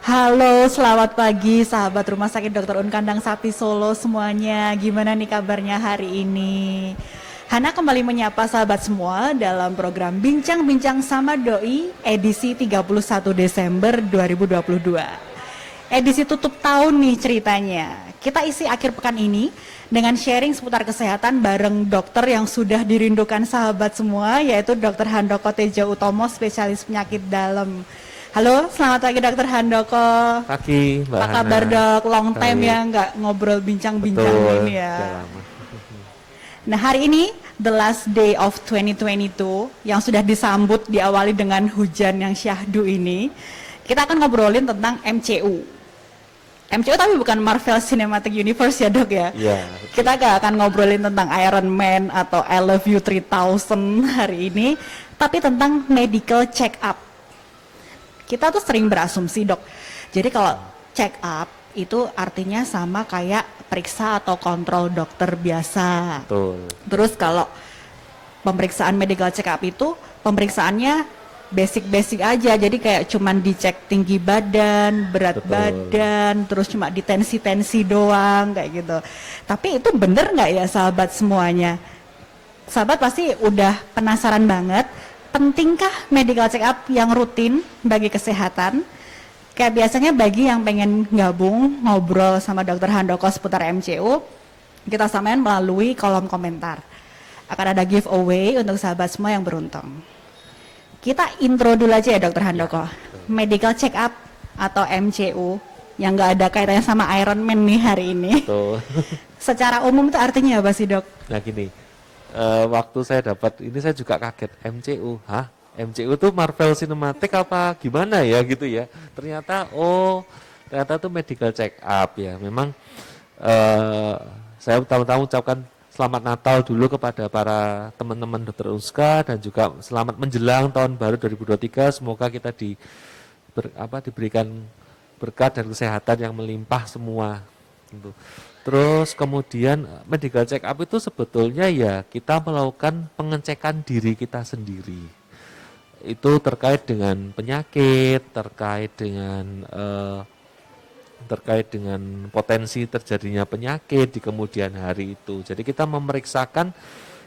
Halo, selamat pagi sahabat Rumah Sakit Dr. Un Kandang Sapi Solo semuanya. Gimana nih kabarnya hari ini? Hana kembali menyapa sahabat semua dalam program Bincang-Bincang sama Doi edisi 31 Desember 2022. Edisi tutup tahun nih ceritanya. Kita isi akhir pekan ini dengan sharing seputar kesehatan bareng dokter yang sudah dirindukan sahabat semua, yaitu Dr. Handoko Tejo Utomo, spesialis penyakit dalam. Halo, selamat pagi Dokter Handoko. Pagi, Mbak Apa Hana. kabar dok? Long time Baik. ya nggak ngobrol bincang-bincang Betul, ini ya. udah lama. Nah hari ini the last day of 2022 yang sudah disambut diawali dengan hujan yang syahdu ini. Kita akan ngobrolin tentang MCU. MCU tapi bukan Marvel Cinematic Universe ya dok ya. Iya. Kita gak akan ngobrolin tentang Iron Man atau I Love You 3000 hari ini, tapi tentang medical check up. Kita tuh sering berasumsi dok, jadi kalau check up itu artinya sama kayak periksa atau kontrol dokter biasa. Betul. Terus kalau pemeriksaan medical check up itu pemeriksaannya basic-basic aja, jadi kayak cuman dicek tinggi badan, berat Betul. badan, terus cuma ditensi-tensi doang kayak gitu. Tapi itu bener nggak ya sahabat semuanya? Sahabat pasti udah penasaran banget, pentingkah medical check up yang rutin bagi kesehatan? Kayak biasanya bagi yang pengen gabung ngobrol sama Dr. Handoko seputar MCU, kita samain melalui kolom komentar. Akan ada giveaway untuk sahabat semua yang beruntung. Kita intro dulu aja ya Dr. Handoko. Medical check up atau MCU yang nggak ada kaitannya sama Iron Man nih hari ini. Betul. Secara umum itu artinya apa sih dok? Nah gini, waktu saya dapat ini saya juga kaget. MCU, hah? MCU tuh Marvel Cinematic apa gimana ya gitu ya? Ternyata ternyata tuh medical check up ya. Memang saya pertama-tama ucapkan selamat Natal dulu kepada para teman-teman Dokter Uska dan juga selamat menjelang tahun baru 2023. Semoga kita diberikan berkat dan kesehatan yang melimpah semua. Gitu. Terus kemudian medical check up itu sebetulnya ya kita melakukan pengecekan diri kita sendiri. Itu terkait dengan penyakit, terkait dengan potensi terjadinya penyakit di kemudian hari itu. Jadi kita memeriksakan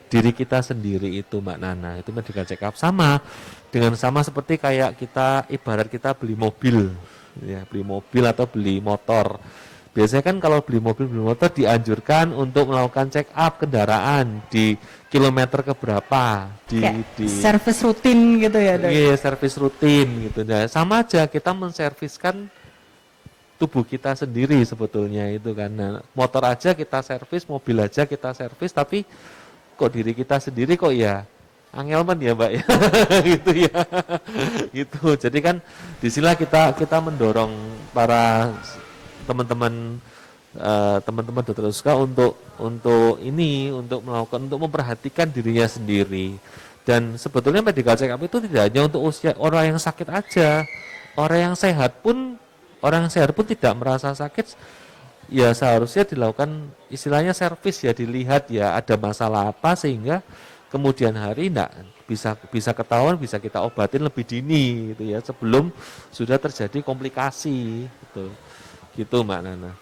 diri kita sendiri itu Mbak Nana. Itu medical check up sama seperti kayak ibarat kita beli mobil, ya beli mobil atau beli motor. Biasanya kan kalau beli mobil, beli motor dianjurkan untuk melakukan check up kendaraan di kilometer keberapa, di servis rutin gitu ya dok? Iya, servis rutin gitu. Nah, sama aja kita menserviskan tubuh kita sendiri sebetulnya itu kan. Nah, motor aja kita servis, mobil aja kita servis, tapi kok diri kita sendiri kok ya angelman ya Mbak ya, gitu ya, gitu. Jadi kan disinilah kita mendorong para teman-teman Dokter Uska untuk memperhatikan dirinya sendiri. Dan sebetulnya medical check up itu tidak hanya untuk usia orang yang sakit aja, orang yang sehat pun tidak merasa sakit ya seharusnya dilakukan istilahnya servis ya, dilihat ya ada masalah apa sehingga kemudian hari bisa ketahuan, bisa kita obatin lebih dini gitu ya sebelum sudah terjadi komplikasi gitu Mbak Nana.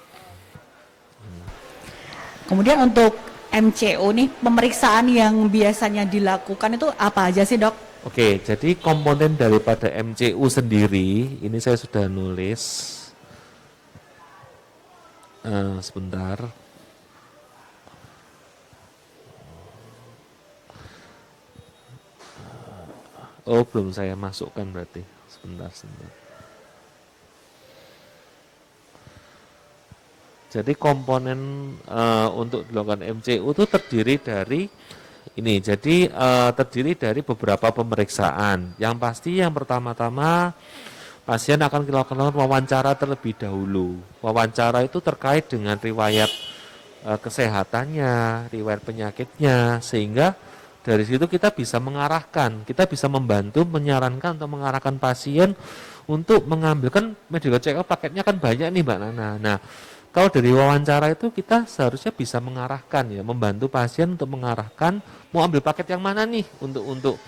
Kemudian untuk MCU nih, pemeriksaan yang biasanya dilakukan itu apa aja sih dok? Oke, jadi komponen daripada MCU sendiri, ini saya sudah nulis, sebentar. Oh, belum saya masukkan berarti, sebentar. Jadi komponen untuk dilakukan MCU itu terdiri dari ini. Jadi terdiri dari beberapa pemeriksaan. Yang pasti yang pertama-tama pasien akan dilakukan wawancara terlebih dahulu. Wawancara itu terkait dengan riwayat kesehatannya, riwayat penyakitnya, sehingga dari situ kita bisa mengarahkan, kita bisa membantu menyarankan atau mengarahkan pasien untuk mengambilkan medical check up. Paketnya kan banyak nih Mbak Nana. Nah, kalau dari wawancara itu kita seharusnya bisa mengarahkan ya, membantu pasien untuk mengarahkan mau ambil paket yang mana nih untuk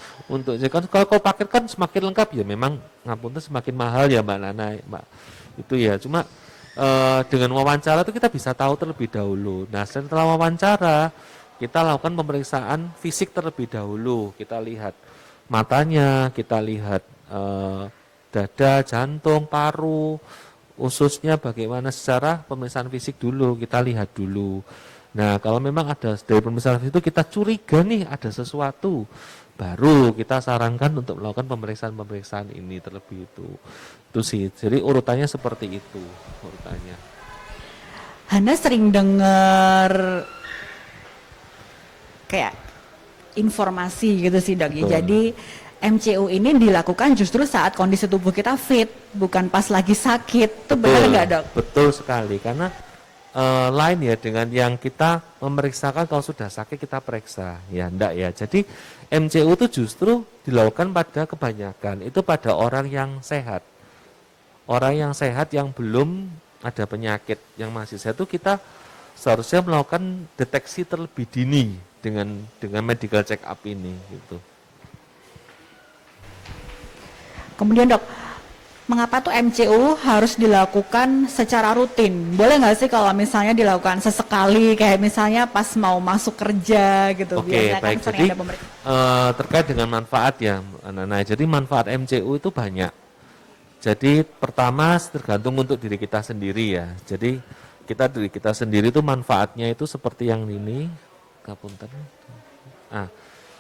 kalau paket kan semakin lengkap ya memang ngapunten semakin mahal ya Mbak Nana, Mbak Itu ya, cuma dengan wawancara itu kita bisa tahu terlebih dahulu. Nah, setelah wawancara kita lakukan pemeriksaan fisik terlebih dahulu. Kita lihat matanya, kita lihat dada, jantung, paru, ususnya bagaimana, secara pemeriksaan fisik dulu, kita lihat dulu. Nah, kalau memang ada dari pemeriksaan itu kita curiga nih ada sesuatu, baru kita sarankan untuk melakukan pemeriksaan-pemeriksaan ini terlebih itu. Itu sih, jadi urutannya seperti itu, urutannya. Hana sering dengar kayak informasi gitu sih dok ya. Betul. Jadi MCU ini dilakukan justru saat kondisi tubuh kita fit, bukan pas lagi sakit. Itu benar nggak dok? Betul sekali, karena lain ya dengan yang kita memeriksakan kalau sudah sakit kita periksa, ya enggak ya. Jadi MCU itu justru dilakukan pada kebanyakan, itu pada orang yang sehat. Orang yang sehat yang belum ada penyakit, yang masih sehat itu kita seharusnya melakukan deteksi terlebih dini dengan medical check up ini gitu. Kemudian dok, mengapa tuh MCU harus dilakukan secara rutin? Boleh nggak sih kalau misalnya dilakukan sesekali, kayak misalnya pas mau masuk kerja gitu? Oke, Biasanya baik. kan sering Jadi ada terkait dengan manfaat ya, nah, jadi manfaat MCU itu banyak. Jadi pertama tergantung untuk diri kita sendiri ya. Jadi diri kita sendiri itu manfaatnya itu seperti yang ini, kapunten. Nah,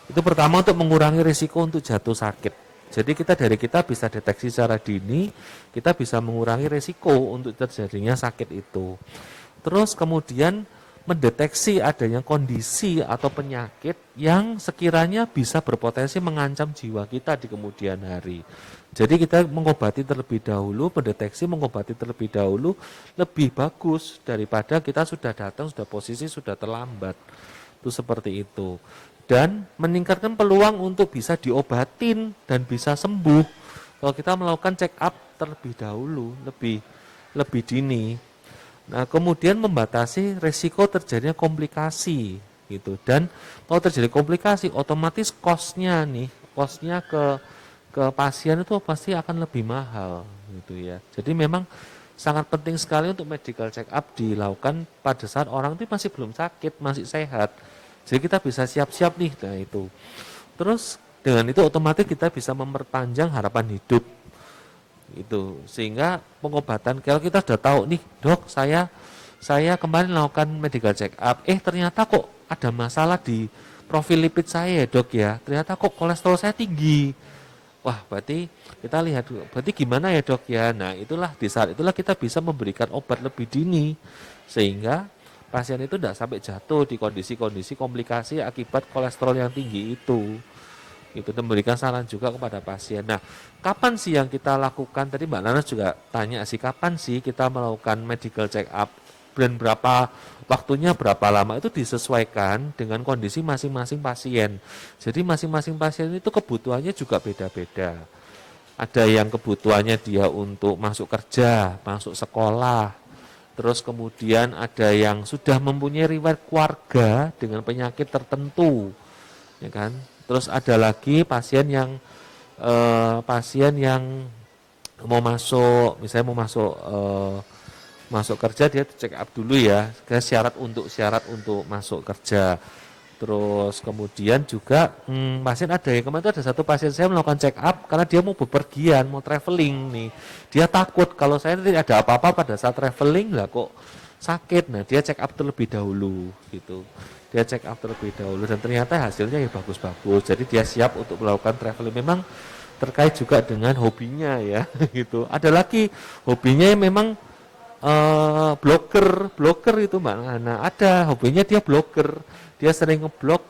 itu pertama untuk mengurangi risiko untuk jatuh sakit. Jadi dari kita bisa deteksi secara dini, kita bisa mengurangi risiko untuk terjadinya sakit itu. Terus kemudian mendeteksi adanya kondisi atau penyakit yang sekiranya bisa berpotensi mengancam jiwa kita di kemudian hari. Jadi kita mengobati terlebih dahulu, mendeteksi mengobati terlebih dahulu lebih bagus daripada kita sudah datang, sudah posisi, sudah terlambat. Itu seperti itu. Dan meningkatkan peluang untuk bisa diobatin dan bisa sembuh kalau kita melakukan check up terlebih dahulu, lebih dini. Nah, kemudian membatasi risiko terjadinya komplikasi gitu. Dan kalau terjadi komplikasi, otomatis cost-nya ke pasien itu pasti akan lebih mahal gitu ya. Jadi memang sangat penting sekali untuk medical check up dilakukan pada saat orang itu masih belum sakit, masih sehat. Jadi kita bisa siap-siap nih, nah itu. Terus dengan itu otomatis kita bisa memperpanjang harapan hidup. Itu sehingga pengobatan, kalau kita sudah tahu nih, dok, saya kemarin melakukan medical check up, ternyata kok ada masalah di profil lipid saya, dok ya. Ternyata kok kolesterol saya tinggi. Wah, berarti kita lihat, berarti gimana ya, dok ya. Nah, di saat itulah kita bisa memberikan obat lebih dini sehingga pasien itu tidak sampai jatuh di kondisi-kondisi komplikasi akibat kolesterol yang tinggi itu. Itu memberikan saran juga kepada pasien. Nah, kapan sih yang kita lakukan? Tadi Mbak Nana juga tanya sih, kapan sih kita melakukan medical check up dan berapa waktunya, berapa lama, itu disesuaikan dengan kondisi masing-masing pasien. Jadi masing-masing pasien itu kebutuhannya juga beda-beda. Ada yang kebutuhannya dia untuk masuk kerja, masuk sekolah. Terus kemudian ada yang sudah mempunyai riwayat keluarga dengan penyakit tertentu, ya kan? Terus ada lagi pasien yang mau masuk, misalnya mau masuk kerja, dia check up dulu ya, syarat untuk masuk kerja. Terus kemudian juga pasien ada yang kemarin ada satu pasien saya melakukan check up karena dia mau bepergian, mau traveling nih. Dia takut kalau saya nanti ada apa-apa pada saat traveling lah kok sakit. Nah, dia check up terlebih dahulu gitu. Dia check up terlebih dahulu dan ternyata hasilnya ya bagus-bagus. Jadi dia siap untuk melakukan traveling. Memang terkait juga dengan hobinya ya gitu. Ada lagi hobinya yang memang blogger itu Mbak Nana. Ada hobinya dia blogger. Dia sering ngeblog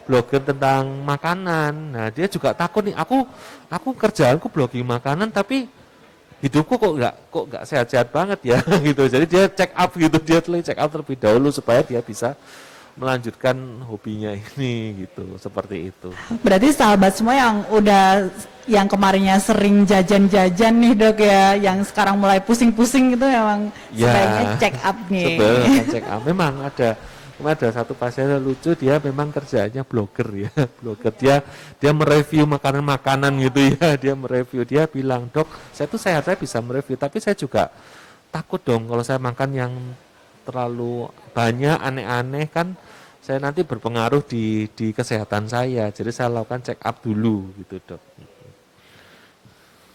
blogger tentang makanan. Nah, dia juga takut nih, aku kerjaanku blogging makanan tapi hidupku kok nggak sehat-sehat banget ya gitu. Jadi dia check up gitu, dia check up terlebih dahulu supaya dia bisa melanjutkan hobinya ini gitu, seperti itu. Berarti sahabat semua yang kemarinnya sering jajan-jajan nih dok ya, yang sekarang mulai pusing-pusing itu memang sebaiknya check up nih. Sebenarnya check up memang ada Ada satu pasien yang lucu, dia memang kerjanya blogger ya, blogger. Dia mereview makanan-makanan gitu ya, dia mereview, dia bilang, "Dok, saya tuh sehat, saya bisa mereview, tapi saya juga takut dong kalau saya makan yang terlalu banyak aneh-aneh kan saya nanti berpengaruh di kesehatan saya. Jadi saya lakukan check up dulu gitu, Dok."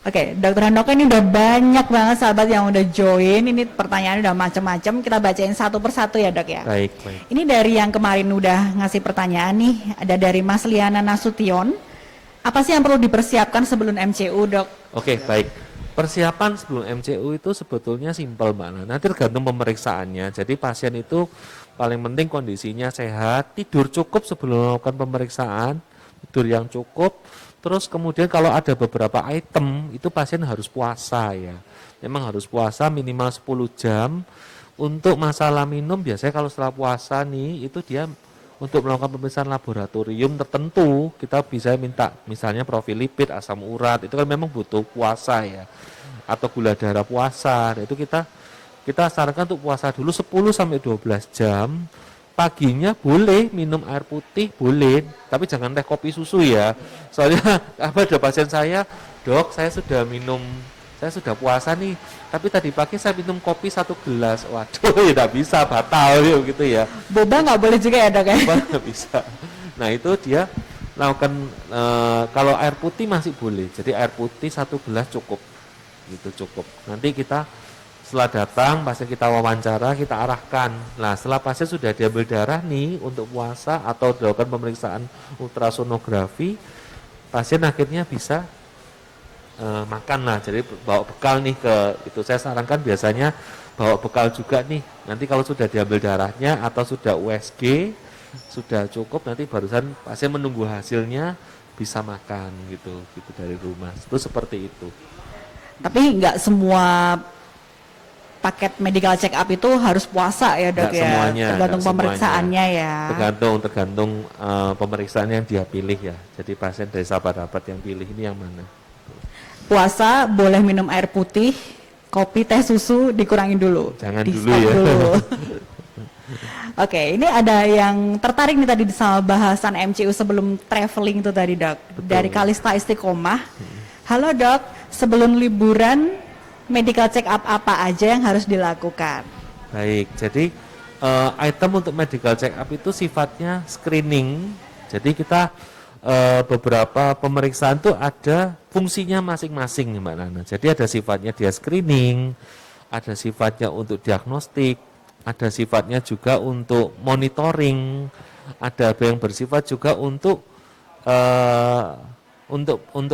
Oke, Dokter Handoko ini udah banyak banget sahabat yang udah join. Ini pertanyaannya udah macam-macam. Kita bacain satu persatu ya, Dok ya. Baik, baik. Ini dari yang kemarin udah ngasih pertanyaan nih. Ada dari Mas Liana Nasution. Apa sih yang perlu dipersiapkan sebelum MCU, Dok? Oke, baik. Persiapan sebelum MCU itu sebetulnya simpel, Mbak Nana. Nanti tergantung pemeriksaannya. Jadi pasien itu paling penting kondisinya sehat, tidur cukup sebelum melakukan pemeriksaan, tidur yang cukup. Terus kemudian kalau ada beberapa item itu pasien harus puasa ya. Memang harus puasa minimal 10 jam. Untuk masalah minum biasanya kalau setelah puasa nih itu dia untuk melakukan pemeriksaan laboratorium tertentu kita bisa minta misalnya profil lipid, asam urat, itu kan memang butuh puasa ya. Atau gula darah puasa. Nah, itu kita sarankan untuk puasa dulu 10 sampai 12 jam. Paginya boleh minum air putih, boleh, tapi jangan teh kopi susu ya. Soalnya ada pasien saya, "Dok, saya sudah puasa nih, tapi tadi pagi saya minum kopi 1 gelas." Waduh, ya tidak bisa, batal ya gitu ya. Boba nggak boleh juga ya, Dok ya? Boba nggak bisa. Nah itu dia lakukan kalau air putih masih boleh. Jadi air putih 1 gelas cukup, gitu cukup. Nanti kita setelah datang, pasien kita wawancara, kita arahkan. Nah, setelah pasien sudah diambil darah nih untuk puasa atau dilakukan pemeriksaan ultrasonografi, pasien akhirnya bisa makan lah. Jadi bawa bekal nih itu saya sarankan biasanya bawa bekal juga nih. Nanti kalau sudah diambil darahnya atau sudah USG, sudah cukup, nanti barusan pasien menunggu hasilnya bisa makan gitu dari rumah. Itu seperti itu. Tapi nggak semua paket medical check up itu harus puasa ya, Dok ya? Semuanya, tergantung pemeriksaannya ya. Tergantung pemeriksaan yang dia pilih ya. Jadi pasien dari sahabat-sahabat yang pilih ini yang mana. Puasa boleh minum air putih, kopi, teh, susu dikurangin dulu. Jangan dulu ya. Oke, ini ada yang tertarik nih tadi sama bahasan MCU sebelum traveling itu tadi, Dok. Betul. Dari Kalista Istiqomah. Halo, Dok, sebelum liburan medical check up apa aja yang harus dilakukan? Baik, jadi item untuk medical check up itu sifatnya screening. Jadi kita beberapa pemeriksaan itu ada fungsinya masing-masing nih Mbak Nana. Jadi ada sifatnya dia screening, ada sifatnya untuk diagnostik, ada sifatnya juga untuk monitoring, ada yang bersifat juga untuk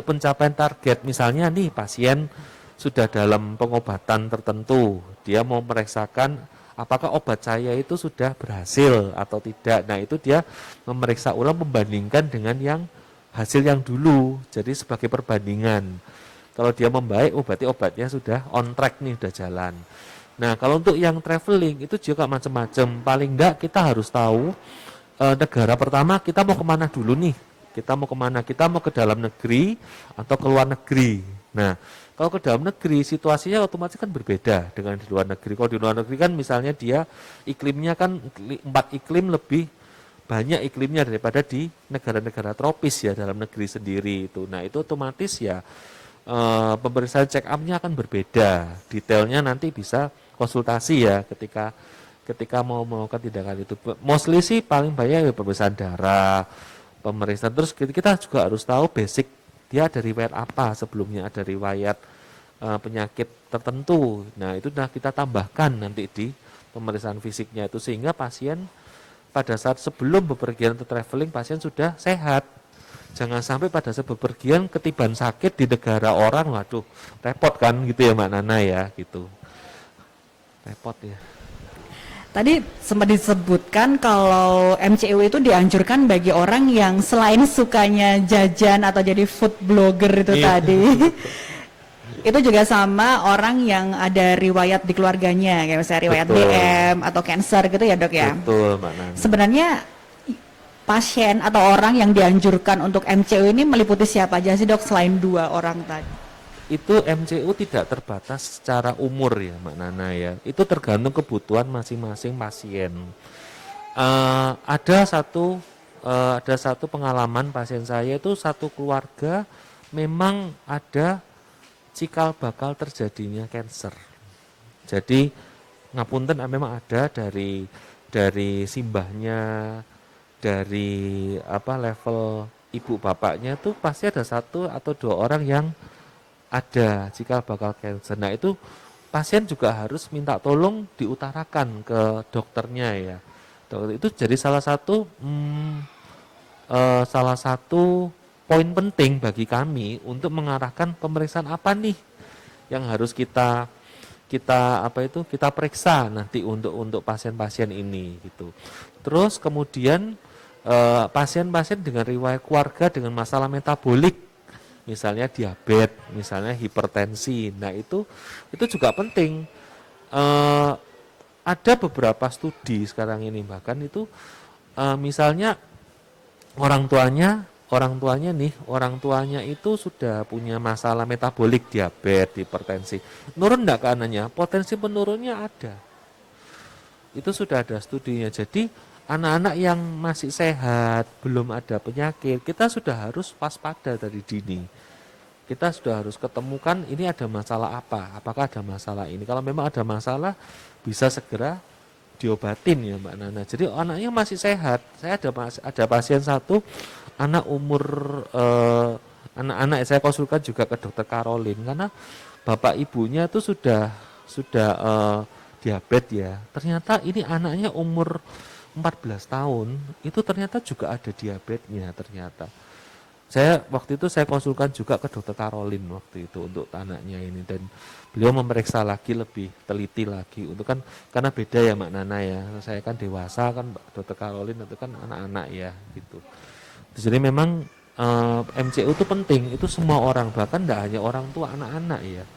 pencapaian target. Misalnya nih pasien sudah dalam pengobatan tertentu, dia mau memeriksakan apakah obat saya itu sudah berhasil atau tidak. Nah itu dia memeriksa ulang membandingkan dengan yang hasil yang dulu, jadi sebagai perbandingan. Kalau dia membaik, berarti obatnya sudah on track nih, sudah jalan. Nah kalau untuk yang traveling itu juga macam-macam. Paling enggak kita harus tahu negara pertama kita mau kemana dulu nih. Kita mau kemana? Kita mau ke dalam negeri atau ke luar negeri. Nah kalau ke dalam negeri situasinya otomatis kan berbeda dengan di luar negeri. Kalau di luar negeri kan misalnya dia iklimnya kan 4 iklim lebih banyak iklimnya daripada di negara-negara tropis ya dalam negeri sendiri itu. Nah itu otomatis ya pemeriksaan check up-nya akan berbeda. Detailnya nanti bisa konsultasi ya ketika mau melakukan tindakan itu. Mostly sih paling banyak ya pemeriksaan darah, pemeriksaan. Terus kita juga harus tahu basic dia ada riwayat apa sebelumnya, ada riwayat penyakit tertentu. Nah itu kita tambahkan nanti di pemeriksaan fisiknya itu sehingga pasien pada saat sebelum bepergian atau traveling pasien sudah sehat. Jangan sampai pada saat bepergian ketiban sakit di negara orang, waduh repot kan gitu ya Mbak Nana ya gitu. Repot ya. Tadi sempat disebutkan kalau MCU itu dianjurkan bagi orang yang selain sukanya jajan atau jadi food blogger itu tadi. Itu juga sama orang yang ada riwayat di keluarganya, kayak misalnya riwayat DM atau cancer gitu ya, Dok ya. Betul, Mbak Nana. Sebenarnya pasien atau orang yang dianjurkan untuk MCU ini meliputi siapa aja sih, Dok, selain 2 orang tadi? Itu MCU tidak terbatas secara umur ya Mbak Nana ya. Itu tergantung kebutuhan masing-masing pasien. Ada satu pengalaman pasien saya itu satu keluarga memang ada cikal bakal terjadinya cancer. Jadi ngapunten memang ada dari simbahnya, dari apa level ibu bapaknya tuh pasti ada satu atau dua orang yang ada cikal bakal cancer. Nah itu pasien juga harus minta tolong diutarakan ke dokternya ya. Dokter itu jadi salah satu poin penting bagi kami untuk mengarahkan pemeriksaan apa nih yang harus kita periksa nanti untuk pasien-pasien ini gitu. Terus kemudian pasien-pasien dengan riwayat keluarga dengan masalah metabolik, misalnya diabetes, misalnya hipertensi. Nah itu juga penting. Ada beberapa studi sekarang ini bahkan itu misalnya orang tuanya itu sudah punya masalah metabolik, diabetes, hipertensi. Nurun enggak kanannya? Potensi penurunnya ada. Itu sudah ada studinya. Jadi anak-anak yang masih sehat, belum ada penyakit, kita sudah harus waspada dari dini. Kita sudah harus ketemukan ini ada masalah apa, apakah ada masalah ini. Kalau memang ada masalah, bisa segera diobatin ya Mbak Nana. Jadi anaknya masih sehat. Saya ada pasien satu, anak-anak saya konsulkan juga ke dokter Karolin karena bapak ibunya itu sudah diabetes ya. Ternyata ini anaknya umur 14 tahun itu ternyata juga ada diabetesnya ternyata. Waktu itu saya konsulkan juga ke dokter Karolin waktu itu untuk anaknya ini dan beliau memeriksa lagi lebih teliti lagi untuk kan karena beda ya Mbak Nana ya. Saya kan dewasa kan dokter Karolin itu kan anak-anak ya gitu. Jadi memang MCU itu penting, itu semua orang bahkan tidak hanya orang tua, anak-anak ya.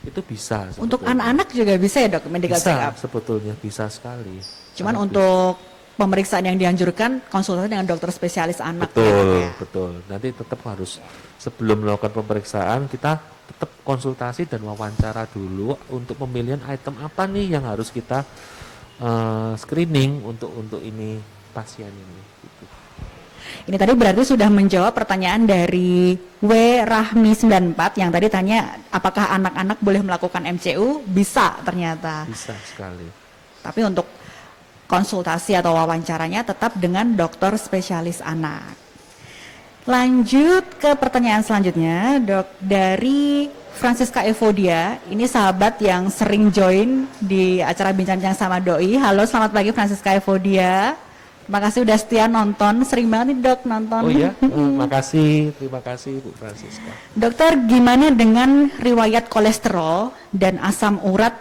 Itu bisa. Sebetulnya. Untuk anak-anak juga bisa ya dok, medical check up? Bisa, sebetulnya bisa sekali. Cuman sangat untuk pemeriksaan yang dianjurkan konsultasi dengan dokter spesialis anak. Betul, ya. betul. Nanti tetap harus sebelum melakukan pemeriksaan kita tetap konsultasi dan wawancara dulu untuk pemilihan item apa nih yang harus kita screening untuk ini pasien ini. Gitu. Ini tadi berarti sudah menjawab pertanyaan dari W Rahmi 94 yang tadi tanya apakah anak-anak boleh melakukan MCU? Bisa ternyata. Bisa sekali. Tapi untuk konsultasi atau wawancaranya tetap dengan dokter spesialis anak. Lanjut ke pertanyaan selanjutnya, dok, dari Francisca Evodia. Ini sahabat yang sering join di acara Bincang-Bincang sama Doi. Halo, selamat pagi Francisca Evodia. Terima kasih udah setia nonton, sering banget nih dok nonton. Oh iya, terima kasih Bu Francisca. Dokter, gimana dengan riwayat kolesterol dan asam urat?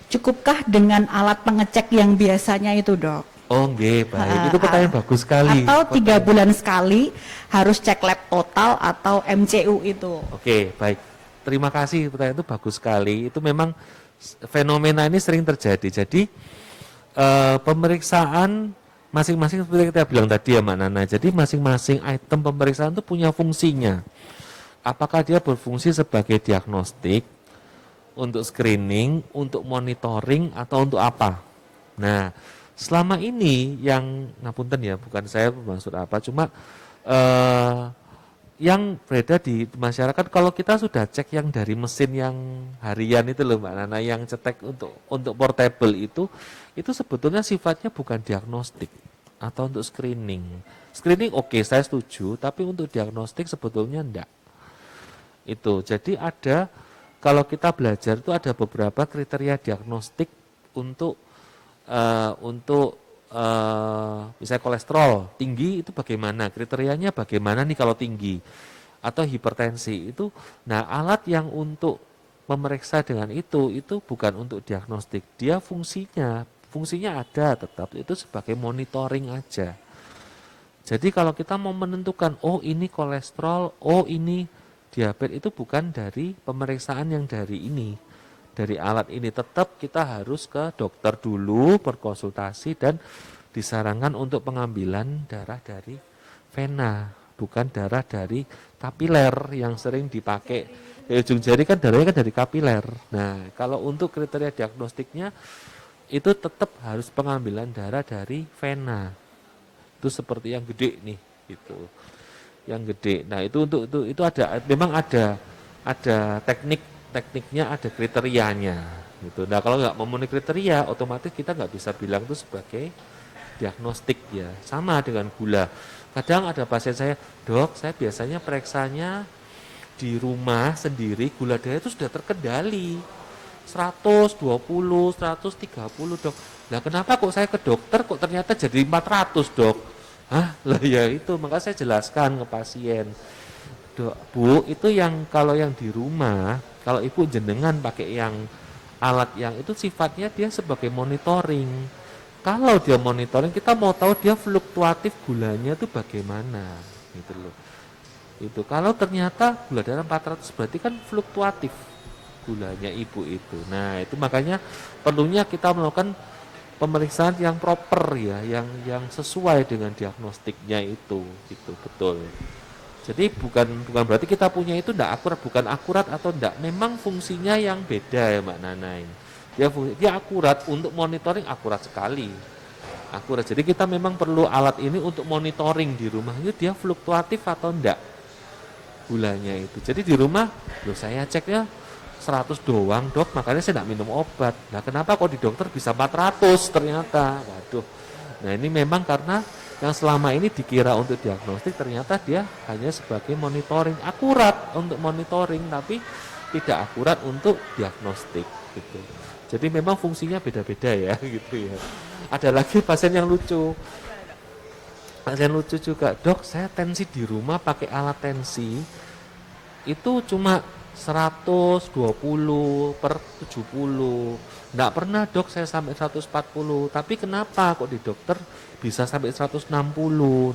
Cukupkah dengan alat pengecek yang biasanya itu dok? Oh nggih, baik. Itu pertanyaan bagus sekali. Atau 3 bulan sekali harus cek lab total atau MCU itu? Oke, baik. Terima kasih, pertanyaan itu bagus sekali. Itu memang fenomena ini sering terjadi. Jadi pemeriksaan masing-masing seperti kita bilang tadi ya Mbak Nana. Jadi masing-masing item pemeriksaan itu punya fungsinya. Apakah dia berfungsi sebagai diagnostik, untuk screening, untuk monitoring, atau untuk apa? Nah, selama ini yang ngapunten ya, bukan saya bermaksud apa, cuma yang beredar di masyarakat kalau kita sudah cek yang dari mesin yang harian itu loh Mbak Nana, yang cetek untuk portable itu sebetulnya sifatnya bukan diagnostik atau untuk screening. Screening oke, saya setuju, tapi untuk diagnostik sebetulnya enggak. Itu. Jadi kalau kita belajar itu ada beberapa kriteria diagnostik untuk misalnya kolesterol tinggi itu bagaimana, kriterianya bagaimana nih kalau tinggi, atau hipertensi itu. Nah, alat yang untuk memeriksa dengan itu bukan untuk diagnostik, dia fungsinya ada tetap, itu sebagai monitoring aja. Jadi kalau kita mau menentukan oh ini kolesterol, oh ini diabetes, itu bukan dari pemeriksaan yang dari alat ini, tetap kita harus ke dokter dulu berkonsultasi dan disarankan untuk pengambilan darah dari vena, bukan darah dari kapiler yang sering dipakai di ujung jari kan darahnya kan dari kapiler. Nah, kalau untuk kriteria diagnostiknya itu tetap harus pengambilan darah dari vena. Itu seperti yang gede nih, gitu. Yang gede. Nah, itu ada, memang ada tekniknya, ada kriterianya, gitu. Nah, kalau nggak memenuhi kriteria, otomatis kita nggak bisa bilang itu sebagai diagnostik ya. Sama dengan gula. Kadang ada pasien saya, dok, saya biasanya periksanya di rumah sendiri, gula darah itu sudah terkendali 120, 130 dok. Nah, kenapa kok saya ke dokter kok ternyata jadi 400 dok? Hah? Lah ya itu, maka saya jelaskan ke pasien. Dok, Bu, itu yang kalau yang di rumah, kalau ibu jenengan pakai yang alat yang itu sifatnya dia sebagai monitoring. Kalau dia monitoring, kita mau tahu dia fluktuatif gulanya itu bagaimana, gitu loh. Itu kalau ternyata gula darah 400 berarti kan fluktuatif gulanya ibu itu. Nah, itu makanya perlunya kita melakukan pemeriksaan yang proper ya, yang sesuai dengan diagnostiknya itu, gitu, betul. Jadi bukan berarti kita punya itu tidak akurat, bukan akurat atau tidak. Memang fungsinya yang beda ya Mbak Nanain. Dia akurat untuk monitoring, akurat sekali. Akurat. Jadi kita memang perlu alat ini untuk monitoring di rumah itu dia fluktuatif atau enggak gulanya itu. Jadi di rumah, loh saya ceknya 100 doang dok, makanya saya tidak minum obat. Nah, kenapa kok di dokter bisa 400 ternyata? Waduh. Nah, ini memang karena yang selama ini dikira untuk diagnostik ternyata dia hanya sebagai monitoring, akurat untuk monitoring tapi tidak akurat untuk diagnostik gitu. Jadi memang fungsinya beda-beda ya gitu ya. Ada lagi pasien yang lucu. Pasien lucu juga, dok saya tensi di rumah pakai alat tensi itu cuma 120 per 70. Nggak pernah dok saya sampai 140. Tapi kenapa kok di dokter bisa sampai 160?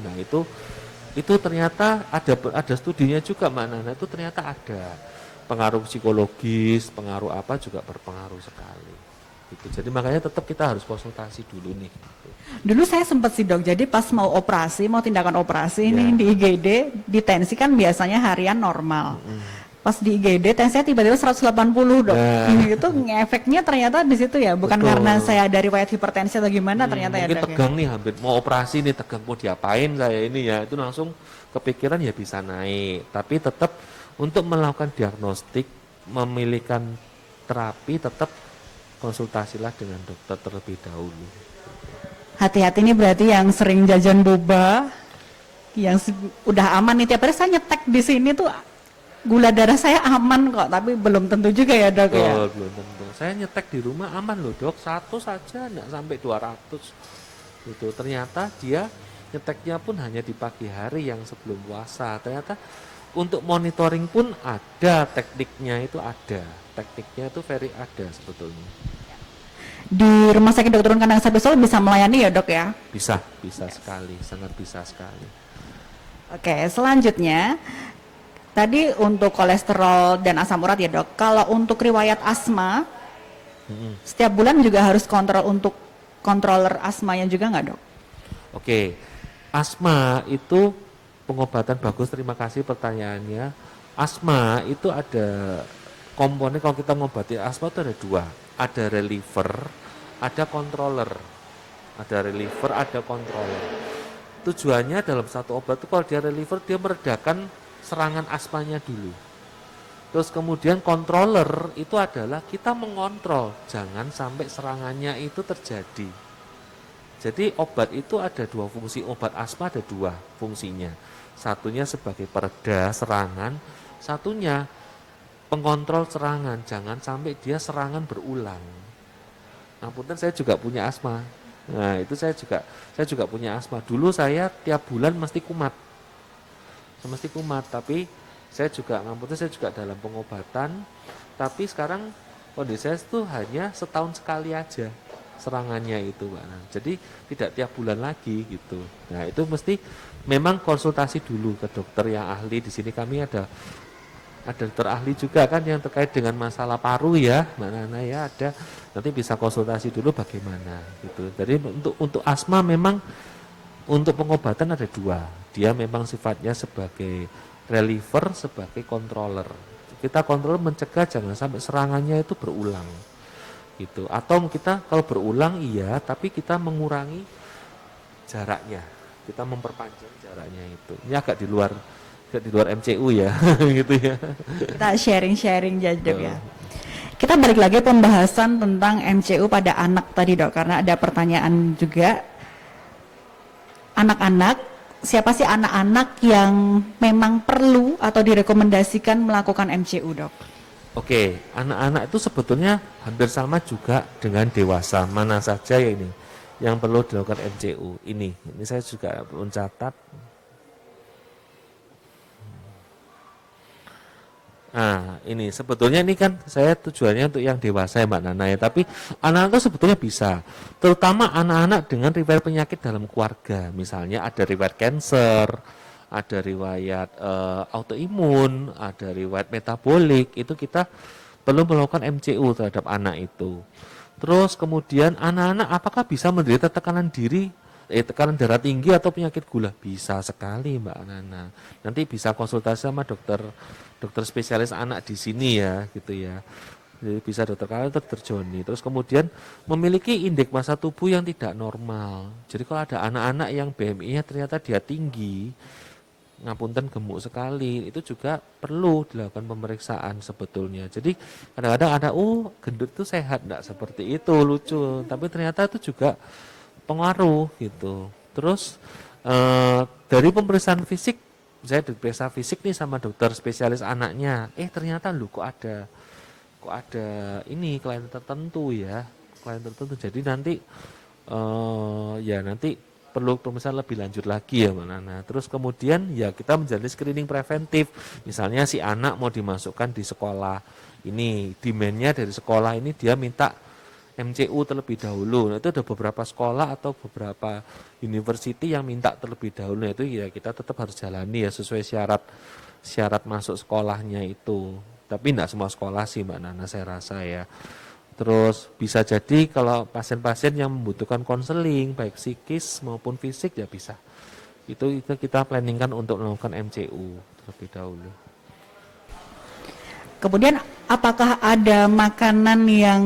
Nah itu ternyata ada studinya juga mana. Nah itu ternyata ada pengaruh psikologis, pengaruh apa juga berpengaruh sekali. Gitu. Jadi makanya tetap kita harus konsultasi dulu nih. Gitu. Dulu saya sempat sih dok, jadi pas mau operasi, mau tindakan operasi ini di IGD, di tensi kan biasanya harian normal. Pas di IGD tensinya tiba-tiba 180 dok. Itu efeknya ternyata di situ ya, bukan Betul. karena saya ada riwayat hipertensi atau gimana ternyata ya mungkin dok. tegang nih, hampir mau operasi nih, tegang mau diapain saya ini ya, itu langsung kepikiran ya bisa naik. Tapi tetap untuk melakukan diagnostik, memilihkan terapi tetap konsultasilah dengan dokter terlebih dahulu. Hati-hati nih berarti yang sering jajan boba, yang udah aman nih tiap hari saya nyetek di sini tuh gula darah saya aman kok, tapi belum tentu juga ya dok ya. Oh, belum tentu. Saya nyetek di rumah aman loh dok, 100 saja enggak sampai 200 gitu. Ternyata dia nyeteknya pun hanya di pagi hari yang sebelum puasa. Ternyata untuk monitoring pun ada tekniknya, itu ada. Tekniknya itu very ada sebetulnya. Di Rumah Sakit Dr. Kandang Sapi Solo bisa melayani ya dok ya? Bisa sekali, sangat bisa sekali. Oke, selanjutnya tadi untuk kolesterol dan asam urat ya dok. Kalau untuk riwayat asma, setiap bulan juga harus kontrol untuk controller asmanya juga nggak dok? Oke, asma itu pengobatan bagus, terima kasih pertanyaannya. Asma itu ada komponen, kalau kita ngobati asma itu ada dua, ada reliever, ada controller. Ada reliever, ada controller. Tujuannya dalam satu obat itu kalau dia reliever, dia meredakan serangan asmanya dulu. Terus kemudian controller itu adalah kita mengontrol, jangan sampai serangannya itu terjadi. Jadi obat itu ada dua fungsi, obat asma ada dua fungsinya. Satunya sebagai pereda serangan, satunya pengontrol serangan, jangan sampai dia serangan berulang. Ampun, saya juga punya asma. Nah, itu saya juga punya asma. Dulu saya tiap bulan mesti kumat. Tapi saya juga dalam pengobatan. Tapi sekarang kondisi saya itu hanya setahun sekali aja serangannya itu, Mbak. Nah, jadi tidak tiap bulan lagi gitu. Nah, itu mesti memang konsultasi dulu ke dokter yang ahli. Di sini kami ada dokter ahli juga kan yang terkait dengan masalah paru ya, Mbak Nana ya, ada. Nanti bisa konsultasi dulu bagaimana gitu. Jadi untuk asma memang untuk pengobatan ada dua. Dia memang sifatnya sebagai reliever, sebagai controller. Kita kontrol mencegah jangan sampai serangannya itu berulang. gitu. Atau kita kalau berulang iya, tapi kita mengurangi jaraknya, kita memperpanjang jaraknya itu. Ini agak di luar MCU ya, gitu ya. Kita sharing-sharing Dok ya. Kita balik lagi pembahasan tentang MCU pada anak tadi Dok, karena ada pertanyaan juga. Anak-anak, siapa sih anak-anak yang memang perlu atau direkomendasikan melakukan MCU Dok? Oke, anak-anak itu sebetulnya hampir sama juga dengan dewasa. Mana saja ya ini yang perlu dilakukan MCU. Ini saya juga mencatat. Nah, ini sebetulnya ini kan saya tujuannya untuk yang dewasa ya Mbak Nana ya, tapi anak-anak itu sebetulnya bisa, terutama anak-anak dengan riwayat penyakit dalam keluarga, misalnya ada riwayat kanker, ada riwayat autoimun, ada riwayat metabolik, itu kita perlu melakukan MCU terhadap anak itu. Terus kemudian anak-anak apakah bisa menderita tekanan darah tinggi atau penyakit gula? Bisa sekali Mbak Nana. Nanti bisa konsultasi sama dokter spesialis anak di sini ya, gitu ya. Jadi bisa dokter Kala, dokter Joni. Terus kemudian memiliki indeks massa tubuh yang tidak normal. Jadi kalau ada anak-anak yang BMI-nya ternyata dia tinggi, ngapunten gemuk sekali, itu juga perlu dilakukan pemeriksaan sebetulnya. Jadi kadang-kadang ada gendut itu sehat, enggak seperti itu, lucu. Tapi ternyata itu juga pengaruh gitu. Terus dari pemeriksaan fisik, saya diperiksa fisik nih sama dokter spesialis anaknya, ternyata kok ada ini kelainan tertentu ya, kelainan tertentu. Jadi nanti nanti perlu pemeriksaan lebih lanjut lagi ya Mbak Nana. Terus kemudian ya kita menjalani screening preventif. Misalnya si anak mau dimasukkan di sekolah, ini demand-nya dari sekolah ini dia minta MCU terlebih dahulu. Nah, itu ada beberapa sekolah atau beberapa university yang minta terlebih dahulu. Nah, itu ya kita tetap harus jalani ya sesuai syarat masuk sekolahnya itu. Tapi tidak semua sekolah sih Mbak Nana saya rasa ya. Terus bisa jadi kalau pasien-pasien yang membutuhkan konseling baik psikis maupun fisik ya bisa. Itu kita planningkan untuk melakukan MCU terlebih dahulu. Kemudian apakah ada makanan yang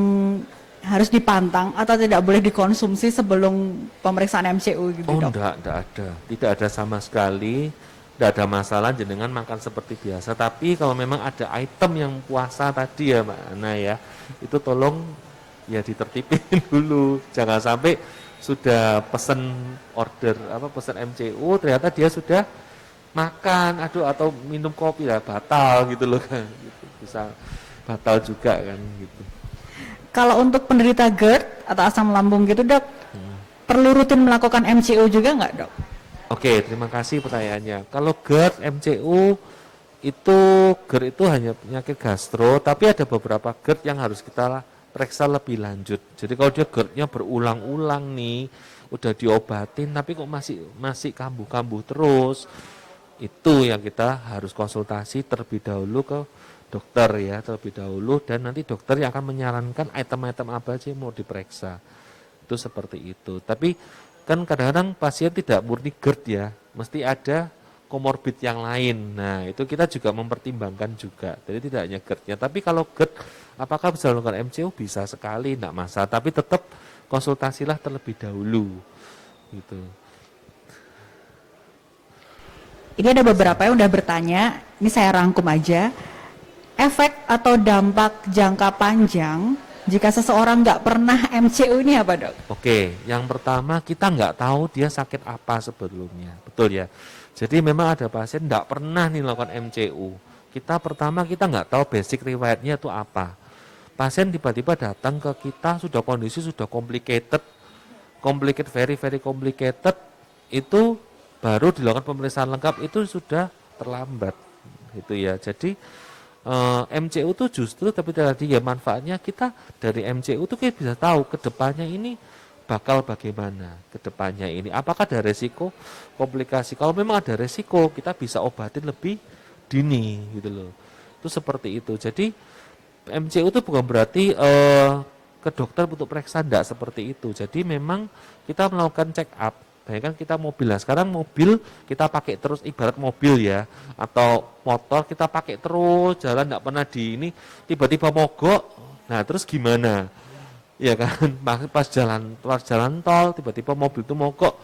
harus dipantang atau tidak boleh dikonsumsi sebelum pemeriksaan MCU gitu Dok? Enggak ada. Tidak ada sama sekali. Tidak ada masalah jenengan makan seperti biasa. Tapi kalau memang ada item yang puasa tadi ya Mbak Ana ya, itu tolong ya ditertipin dulu. Jangan sampai sudah pesen MCU ternyata dia sudah makan atau minum kopi ya batal gitu loh kan. Gitu. Bisa batal juga kan gitu. Kalau untuk penderita GERD atau asam lambung gitu Dok, perlu rutin melakukan MCU juga nggak Dok? Oke, terima kasih pertanyaannya. Kalau GERD, MCU GERD itu hanya penyakit gastro, tapi ada beberapa GERD yang harus kita periksa lebih lanjut. Jadi kalau dia GERD-nya berulang-ulang nih, udah diobatin tapi kok masih kambuh-kambuh terus, itu yang kita harus konsultasi terlebih dahulu ke dokter ya terlebih dahulu, dan nanti dokter yang akan menyarankan item-item apa aja yang mau diperiksa. Itu seperti itu. Tapi kan kadang-kadang pasien tidak murni GERD ya, mesti ada komorbid yang lain. Nah, itu kita juga mempertimbangkan juga. Jadi tidak hanya GERD-nya, tapi kalau GERD apakah bisa melakukan MCU? Bisa sekali, enggak masalah, tapi tetap konsultasilah terlebih dahulu. Gitu. Ini ada beberapa yang udah bertanya, ini saya rangkum aja. Efek atau dampak jangka panjang jika seseorang nggak pernah MCU ini apa Dok? Oke, yang pertama kita nggak tahu dia sakit apa sebelumnya, betul ya. Jadi memang ada pasien nggak pernah nih melakukan MCU. Kita nggak tahu basic riwayatnya itu apa. Pasien tiba-tiba datang ke kita sudah kondisi sudah complicated, very very complicated, itu baru dilakukan pemeriksaan lengkap itu sudah terlambat, gitu ya. Jadi MCU itu justru tapi tadi ya manfaatnya kita dari MCU itu kita bisa tahu ke depannya ini bakal bagaimana ke depannya ini. Apakah ada resiko komplikasi? Kalau memang ada resiko kita bisa obatin lebih dini gitu loh. Itu seperti itu. Jadi MCU itu bukan berarti ke dokter untuk periksa, enggak seperti itu. Jadi memang kita melakukan check up. Bayangkan kita mobil, nah sekarang mobil kita pakai terus ibarat mobil ya, atau motor kita pakai terus jalan enggak pernah tiba-tiba mogok, nah terus gimana? ya kan, pas jalan tol tiba-tiba mobil itu mogok,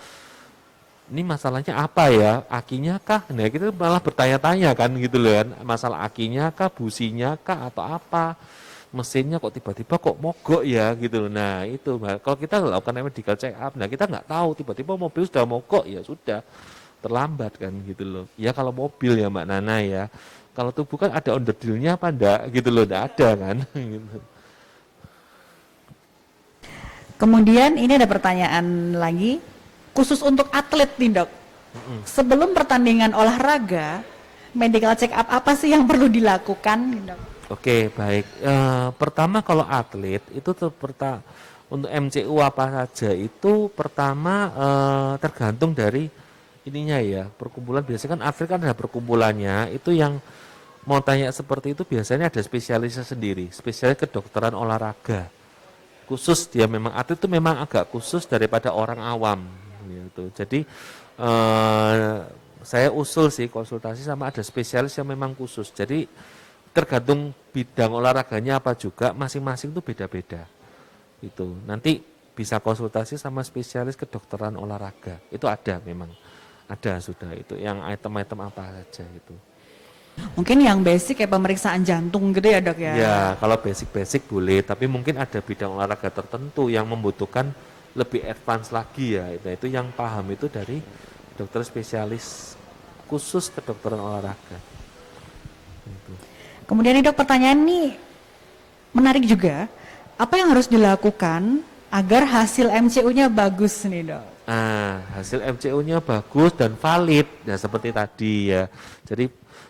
ini masalahnya apa ya, akinya kah? Nah kita malah bertanya-tanya kan gitu loh kan, masalah akinya kah, businya kah, atau apa, mesinnya kok tiba-tiba kok mogok ya gitu loh. Nah itu kalau kita lakukan medical check up, nah kita nggak tahu tiba-tiba mobil sudah mogok, ya sudah terlambat kan gitu loh. Ya kalau mobil ya Mbak Nana ya, kalau tubuh kan ada onderdilnya apa enggak gitu loh, enggak ada kan. Gitu. Kemudian ini ada pertanyaan lagi, khusus untuk atlet nih dok. Sebelum pertandingan olahraga, medical check up apa sih yang perlu dilakukan nih, dok? Oke, baik. Pertama kalau atlet itu untuk MCU apa saja itu pertama tergantung dari ininya ya, perkumpulan. Biasanya kan atlet kan ada perkumpulannya, itu yang mau tanya seperti itu biasanya ada spesialisnya sendiri, spesialis kedokteran olahraga. Khusus dia memang atlet itu memang agak khusus daripada orang awam gitu. Jadi saya usul sih konsultasi sama ada spesialis yang memang khusus. Jadi tergantung bidang olahraganya apa juga, masing-masing itu beda-beda. Itu nanti bisa konsultasi sama spesialis kedokteran olahraga. Itu ada memang. Ada sudah itu yang item-item apa saja itu. Mungkin yang basic kayak pemeriksaan jantung gitu ya dok ya? Ya, kalau basic-basic boleh, tapi mungkin ada bidang olahraga tertentu yang membutuhkan lebih advance lagi ya. Itu yang paham itu dari dokter spesialis khusus kedokteran olahraga. Gitu. Kemudian nih dok, pertanyaan nih menarik juga. Apa yang harus dilakukan agar hasil MCU-nya bagus nih dok? Nah, hasil MCU-nya bagus dan valid, ya seperti tadi ya. Jadi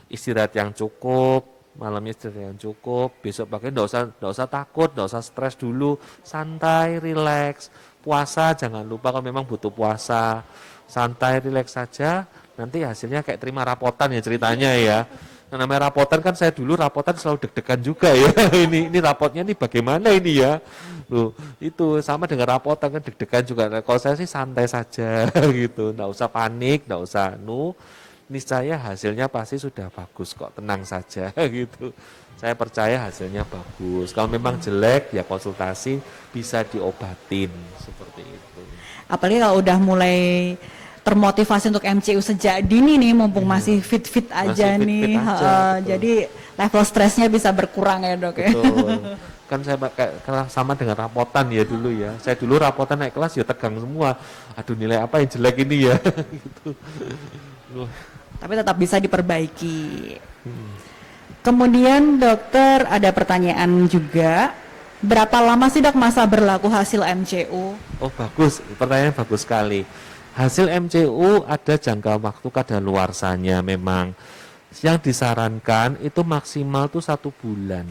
istirahat yang cukup, malamnya istirahat yang cukup, besok pagi nggak usah takut, nggak usah stres dulu, santai, rileks. Puasa jangan lupa kalau memang butuh puasa, santai, rileks saja. Nanti hasilnya kayak terima rapotan ya ceritanya ya. Nah, namanya rapotan kan saya dulu rapotan selalu deg-degan juga ya. ini rapotnya nih bagaimana ini ya. Loh, itu sama dengan rapotan kan deg-degan juga. Nah, kalau saya sih santai saja gitu. Nggak usah panik, nggak usah niscaya hasilnya pasti sudah bagus kok, tenang saja gitu. Saya percaya hasilnya bagus. Kalau memang jelek ya konsultasi bisa diobatin seperti itu. Apalagi kalau udah mulai termotivasi untuk MCU sejak dini nih, mumpung masih fit-fit aja Masih nih. fit-fit aja, betul. Jadi level stresnya bisa berkurang ya dok ya. Betul. Kan saya pakai sama dengan rapotan ya dulu ya. Saya dulu rapotan naik kelas ya tegang semua. Aduh nilai apa yang jelek ini ya gitu. Tapi tetap bisa diperbaiki. Kemudian dokter ada pertanyaan juga. Berapa lama sih dok masa berlaku hasil MCU? Oh bagus, pertanyaan bagus sekali. Hasil MCU ada jangka waktu kadaluarsanya memang. Yang disarankan itu maksimal tuh 1 bulan.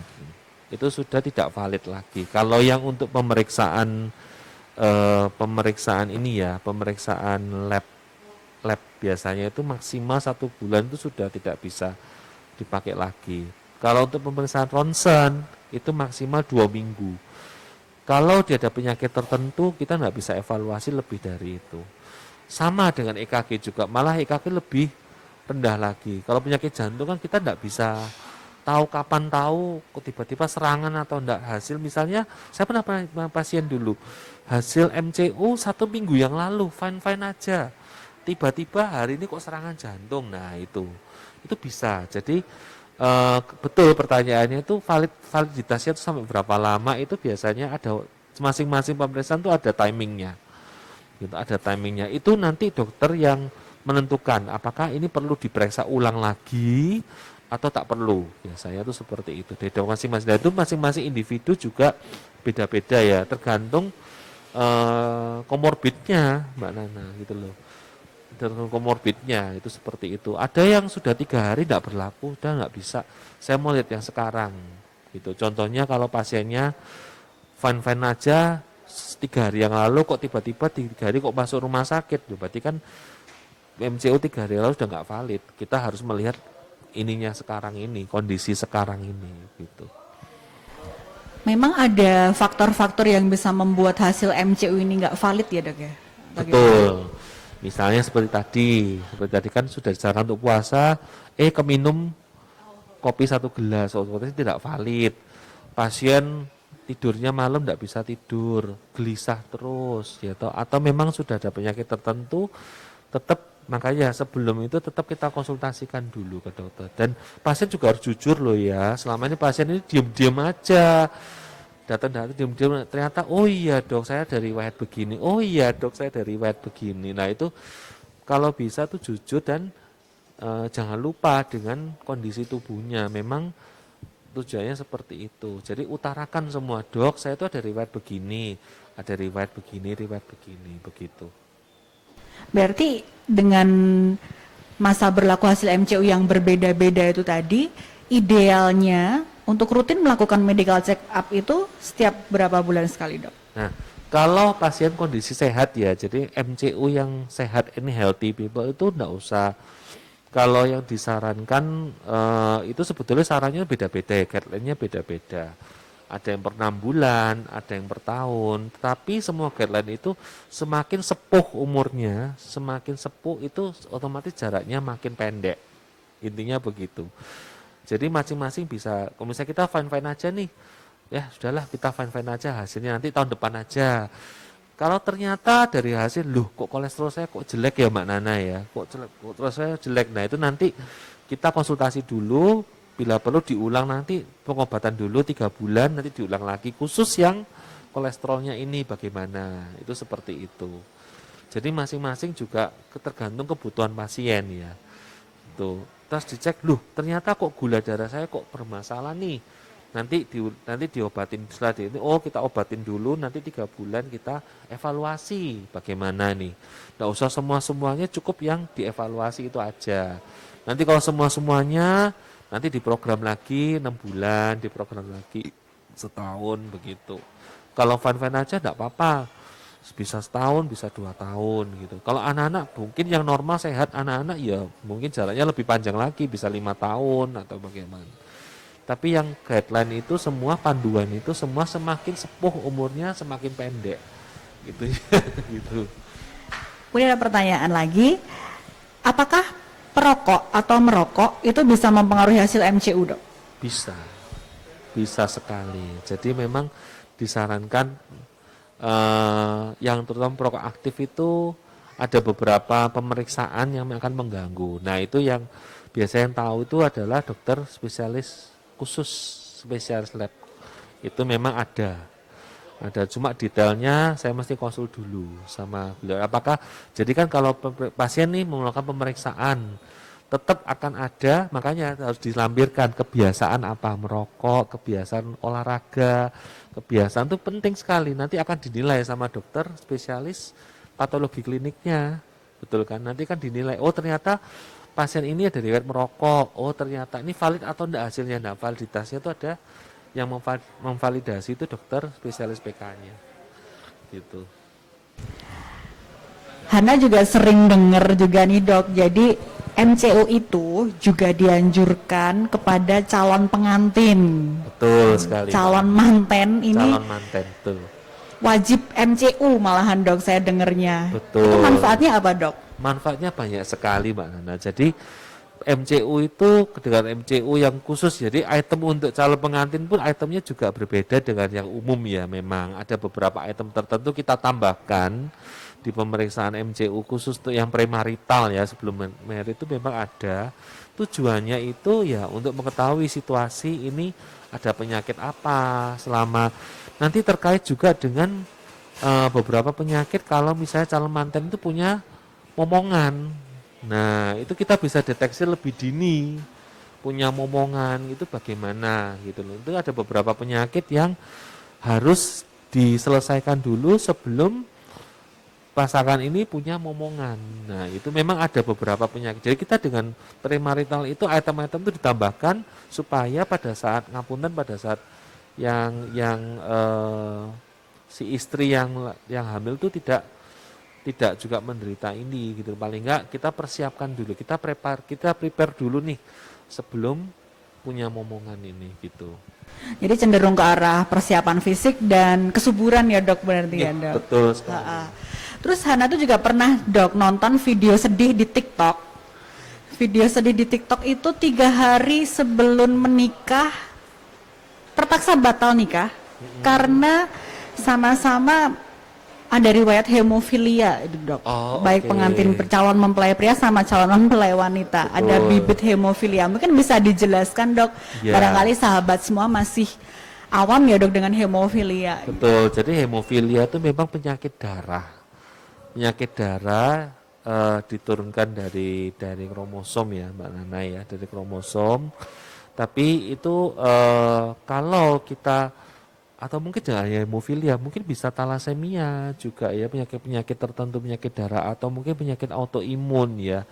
Itu sudah tidak valid lagi. Kalau yang untuk pemeriksaan ini ya, pemeriksaan lab biasanya itu maksimal 1 bulan itu sudah tidak bisa dipakai lagi. Kalau untuk pemeriksaan ronsen itu maksimal 2 minggu. Kalau dia ada penyakit tertentu kita nggak bisa evaluasi lebih dari itu. Sama dengan EKG juga, malah EKG lebih rendah lagi. Kalau penyakit jantung kan kita nggak bisa tahu kapan tahu kok tiba-tiba serangan atau enggak. Hasil misalnya saya pernah pasien dulu hasil MCU 1 minggu yang lalu fine aja, tiba-tiba hari ini kok serangan jantung. Nah itu bisa. Jadi betul pertanyaannya itu validitasnya itu sampai berapa lama, itu biasanya ada masing-masing pemeriksaan itu ada timingnya. Gitu, ada timingnya. Itu nanti dokter yang menentukan apakah ini perlu diperiksa ulang lagi atau tak perlu. Biasanya itu seperti itu. Dari masing-masing. Dan itu masing-masing individu juga beda-beda ya, tergantung komorbidnya Mbak Nana gitu loh. Tergantung komorbidnya itu seperti itu. Ada yang sudah 3 hari tidak berlaku, udah nggak bisa. Saya mau lihat yang sekarang gitu. Contohnya kalau pasiennya fine aja 3 hari yang lalu kok tiba-tiba 3 hari kok masuk rumah sakit, berarti kan MCU 3 hari lalu sudah nggak valid. Kita harus melihat ininya sekarang ini, kondisi sekarang ini gitu. Memang ada faktor-faktor yang bisa membuat hasil MCU ini nggak valid ya dok ya? Betul. Misalnya seperti tadi kan sudah disarankan untuk puasa, keminum kopi 1 gelas, otomatis tidak valid. Pasien tidurnya malam tidak bisa tidur, gelisah terus, ya atau memang sudah ada penyakit tertentu, tetap makanya sebelum itu tetap kita konsultasikan dulu ke dokter. Dan pasien juga harus jujur loh ya, selama ini pasien ini diam-diam aja, datang diam-diam, ternyata oh iya dok saya dari riwayat begini, oh iya dok saya dari riwayat begini. Nah itu kalau bisa tuh jujur dan jangan lupa dengan kondisi tubuhnya, memang tujuannya seperti itu. Jadi utarakan semua, dok saya itu ada riwayat begini, riwayat begini, begitu. Berarti dengan masa berlaku hasil MCU yang berbeda-beda itu tadi, idealnya untuk rutin melakukan medical check up itu setiap berapa bulan sekali, dok? Nah, kalau pasien kondisi sehat ya, jadi MCU yang sehat ini healthy people itu enggak usah. Kalau yang disarankan itu sebetulnya sarannya beda-beda ya, guideline-nya beda-beda. Ada yang per 6 bulan, ada yang per tahun. Tapi semua guideline itu semakin sepuh umurnya, semakin sepuh itu otomatis jaraknya makin pendek. Intinya begitu. Jadi masing-masing bisa, kalau misalnya kita fine-fine aja nih, ya sudahlah kita fine-fine aja, hasilnya nanti tahun depan aja. Kalau ternyata dari hasil, loh kok kolesterol saya kok jelek ya Mbak Nana ya, kok kolesterol saya jelek. Nah itu nanti kita konsultasi dulu, bila perlu diulang nanti pengobatan dulu 3 bulan, nanti diulang lagi khusus yang kolesterolnya ini bagaimana, itu seperti itu. Jadi masing-masing juga tergantung kebutuhan pasien ya. Tuh, terus dicek, loh ternyata kok gula darah saya kok bermasalah nih. Nanti diobatin setelah itu, oh kita obatin dulu, nanti 3 bulan kita evaluasi bagaimana nih. Nggak usah semuanya, cukup yang dievaluasi itu aja. Nanti kalau semuanya nanti diprogram lagi 6 bulan, diprogram lagi setahun begitu. Kalau fine-fine aja enggak apa-apa, bisa setahun, bisa 2 tahun gitu. Kalau anak-anak mungkin yang normal sehat anak-anak ya mungkin jalannya lebih panjang lagi, bisa 5 tahun atau bagaimana. Tapi yang guideline itu semua, panduan itu semua semakin sepuh umurnya semakin pendek gitu. Gitu. Kemudian ada pertanyaan lagi, apakah perokok atau merokok itu bisa mempengaruhi hasil MCU, dok? Bisa sekali. Jadi memang disarankan yang terutama perokok aktif itu ada beberapa pemeriksaan yang akan mengganggu. Nah itu yang biasanya yang tahu itu adalah dokter spesialis khusus, spesialis lab. Itu memang ada cuma detailnya saya mesti konsul dulu sama beliau. Apakah jadi kan kalau pasien nih melakukan pemeriksaan tetap akan ada, makanya harus dilampirkan kebiasaan apa, merokok, kebiasaan olahraga, kebiasaan itu penting sekali. Nanti akan dinilai sama dokter spesialis patologi kliniknya, betul kan? Nanti kan dinilai, oh ternyata pasien ini ada riwayat merokok, oh ternyata ini valid atau enggak hasilnya. Nah validitasnya itu ada yang memvalidasi itu dokter spesialis PK-nya, gitu. Hana juga sering dengar juga nih, dok, jadi MCU itu juga dianjurkan kepada calon pengantin. Betul sekali. Calon manten ini. Calon manten, betul. Wajib MCU malahan, dok, saya dengarnya. Betul. Itu manfaatnya apa, dok? Manfaatnya banyak sekali Mbak Nana. Jadi MCU itu dengan MCU yang khusus, jadi item untuk calon pengantin pun itemnya juga berbeda dengan yang umum ya. Memang ada beberapa item tertentu kita tambahkan di pemeriksaan MCU khusus untuk yang premarital ya, sebelum married itu memang ada. Tujuannya itu ya untuk mengetahui situasi ini ada penyakit apa selama, nanti terkait juga dengan beberapa penyakit kalau misalnya calon manten itu punya momongan. Nah, itu kita bisa deteksi lebih dini. Punya momongan itu bagaimana gitu loh. Itu ada beberapa penyakit yang harus diselesaikan dulu sebelum pasangan ini punya momongan. Nah, itu memang ada beberapa penyakit. Jadi kita dengan premarital itu item-item itu ditambahkan supaya pada saat ngapunten, pada saat yang si istri yang hamil itu tidak juga menderita ini gitu. Paling enggak kita persiapkan dulu, kita prepare dulu nih sebelum punya momongan ini gitu. Jadi cenderung ke arah persiapan fisik dan kesuburan ya, dok, berarti ya, dok. Betul sekali. Terus Hana tuh juga pernah, dok, nonton video sedih di TikTok. Video sedih di TikTok itu 3 hari sebelum menikah terpaksa batal nikah karena sama-sama ada riwayat hemofilia itu dok. Oh, Baik oke. pengantin calon mempelai pria sama calon mempelai wanita. Betul. Ada bibit hemofilia. Mungkin bisa dijelaskan dok. Ya. Barangkali sahabat semua masih awam ya dok dengan hemofilia. Betul, jadi hemofilia itu memang penyakit darah. Penyakit darah diturunkan dari kromosom ya Mbak Nana ya, dari kromosom. Tapi itu kalau kita atau mungkin jangan hanya hemofilia, mungkin bisa talasemia juga ya, penyakit-penyakit tertentu, penyakit darah atau mungkin penyakit autoimun ya,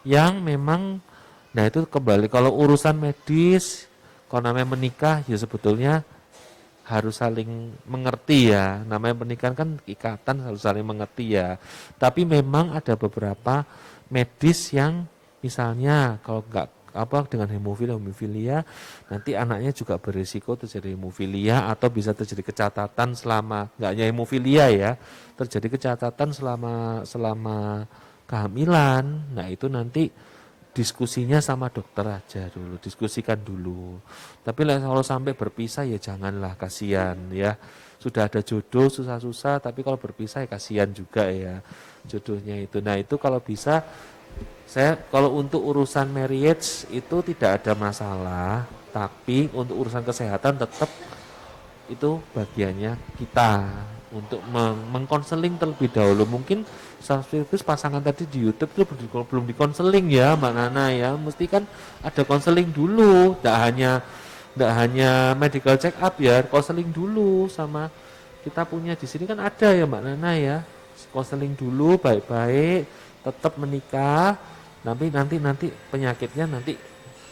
yang memang, nah itu kembali kalau urusan medis, kalau namanya menikah ya sebetulnya harus saling mengerti ya, namanya pernikahan kan ikatan harus saling mengerti ya, tapi memang ada beberapa medis yang misalnya kalau nggak dengan hemofilia nanti anaknya juga berisiko terjadi hemofilia atau bisa terjadi kecacatan selama nggak hanya hemofilia ya, terjadi kecacatan selama kehamilan. Nah itu nanti diskusinya sama dokter aja dulu, diskusikan dulu. Tapi kalau sampai berpisah ya janganlah, kasihan ya. Sudah ada jodoh susah-susah, tapi kalau berpisah ya kasihan juga ya jodohnya itu. Nah itu kalau bisa, saya kalau untuk urusan marriage itu tidak ada masalah, tapi untuk urusan kesehatan tetap itu bagiannya kita untuk mengkonseling terlebih dahulu. Mungkin subscribers pasangan tadi di YouTube itu belum dikonseling ya Mbak Nana ya, mesti kan ada konseling dulu, tidak hanya medical check up ya, konseling dulu sama kita punya di sini kan ada ya Mbak Nana ya, konseling dulu baik-baik, tetap menikah. Nanti penyakitnya nanti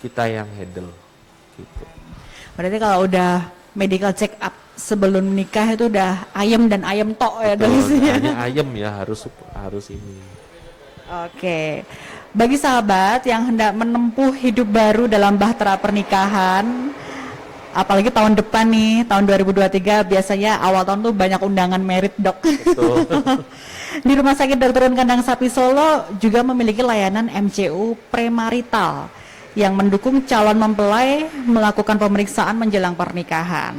kita yang handle gitu. Berarti kalau udah medical check up sebelum menikah itu udah ayem dan ayem tok ya dari sini. Hanya ayem ya, harus ini. Oke. Bagi sahabat yang hendak menempuh hidup baru dalam bahtera pernikahan, apalagi tahun depan nih, tahun 2023 biasanya awal tahun tuh banyak undangan merit dok. Betul. Di Rumah Sakit Dr. Kandang Sapi Solo juga memiliki layanan MCU premarital yang mendukung calon mempelai melakukan pemeriksaan menjelang pernikahan.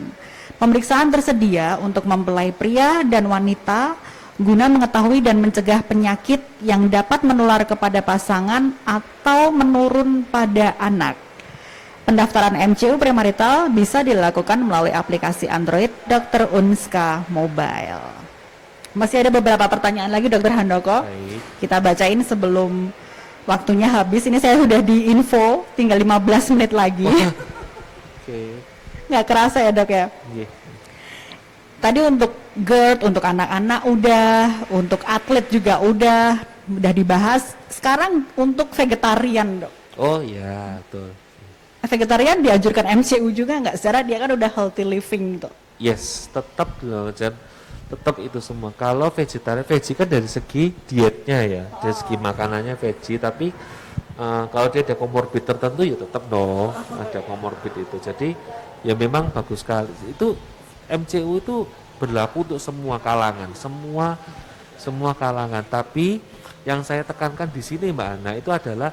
Pemeriksaan tersedia untuk mempelai pria dan wanita guna mengetahui dan mencegah penyakit yang dapat menular kepada pasangan atau menurun pada anak. Pendaftaran MCU premarital bisa dilakukan melalui aplikasi Android Dr. Unska Mobile. Masih ada beberapa pertanyaan lagi Dr. Handoko. Baik. Kita bacain sebelum waktunya habis. Ini saya sudah di info, tinggal 15 menit lagi. Oke. Nggak kerasa ya dok ya. Iya. Tadi untuk GERD, untuk anak-anak udah, untuk atlet juga udah dibahas. Sekarang untuk vegetarian dok. Oh ya, betul. Vegetarian dianjurkan MCU juga nggak? Secara dia kan udah healthy living tuh. Yes, tetap loh, Jan. Tetap itu semua. Kalau vegetarian, veggie kan dari segi dietnya ya, dari segi makanannya veggie. Tapi kalau dia ada komorbid tertentu ya tetap dong, ada komorbid itu. Jadi ya memang bagus sekali. Itu MCU itu berlaku untuk semua kalangan, semua kalangan. Tapi yang saya tekankan di sini Mbak Ana itu adalah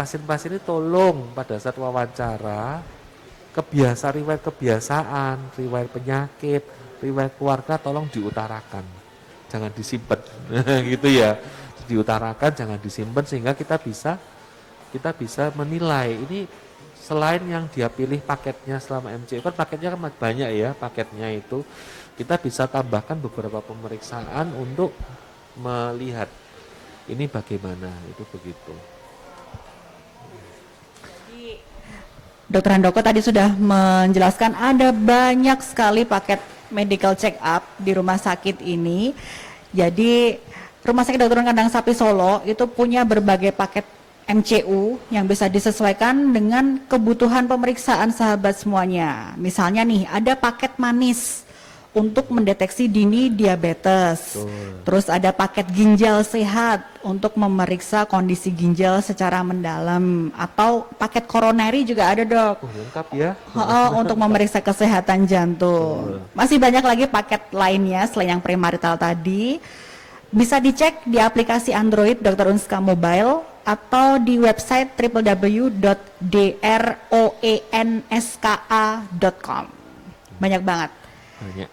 pasien-pasien ini tolong pada saat wawancara riwayat kebiasaan, riwayat penyakit, riwayat keluarga tolong diutarakan, jangan disimpan gitu ya, diutarakan jangan disimpan sehingga kita bisa menilai ini. Selain yang dia pilih paketnya selama MCU kan paketnya kan banyak ya, paketnya itu kita bisa tambahkan beberapa pemeriksaan untuk melihat ini bagaimana, itu begitu. Dokter Handoko tadi sudah menjelaskan ada banyak sekali paket medical check up di rumah sakit ini. Jadi Rumah Sakit Dr. Kandang Sapi Solo itu punya berbagai paket MCU yang bisa disesuaikan dengan kebutuhan pemeriksaan sahabat semuanya. Misalnya nih ada paket manis untuk mendeteksi dini diabetes. Terus ada paket ginjal sehat untuk memeriksa kondisi ginjal secara mendalam, atau paket koroneri juga ada dok. Lengkap ya. Untuk memeriksa kesehatan jantung. Masih banyak lagi paket lainnya selain yang premarital tadi. Bisa dicek di aplikasi Android Dr. Unska Mobile atau di website www.droenska.com. Banyak banget. banyak.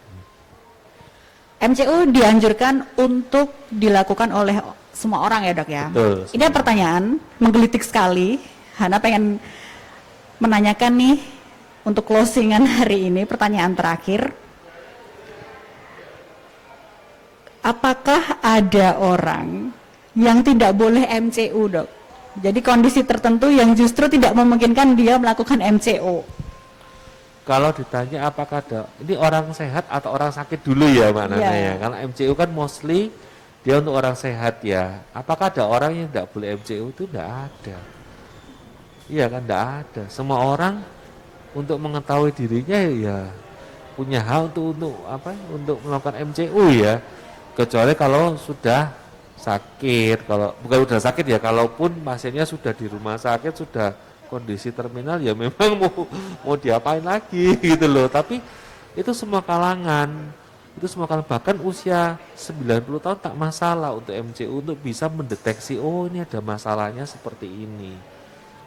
MCU dianjurkan untuk dilakukan oleh semua orang ya dok ya? Betul. Ini pertanyaan menggelitik sekali. Hana pengen menanyakan nih untuk closingan hari ini, pertanyaan terakhir. Apakah ada orang yang tidak boleh MCU dok? Jadi kondisi tertentu yang justru tidak memungkinkan dia melakukan MCU. Kalau ditanya apakah ada, ini orang sehat atau orang sakit dulu ya Mbak Nana ya. Karena MCU kan mostly dia untuk orang sehat ya. Apakah ada orang yang tidak boleh MCU? Itu tidak ada. Iya kan, tidak ada. Semua orang untuk mengetahui dirinya ya punya hak untuk melakukan MCU ya. Kecuali kalau sudah sakit, kalau bukan sudah sakit ya, kalaupun pasiennya sudah di rumah sakit, sudah kondisi terminal ya memang mau diapain lagi gitu loh. Tapi itu semua kalangan, bahkan usia 90 tahun tak masalah untuk MCU, untuk bisa mendeteksi oh ini ada masalahnya seperti ini.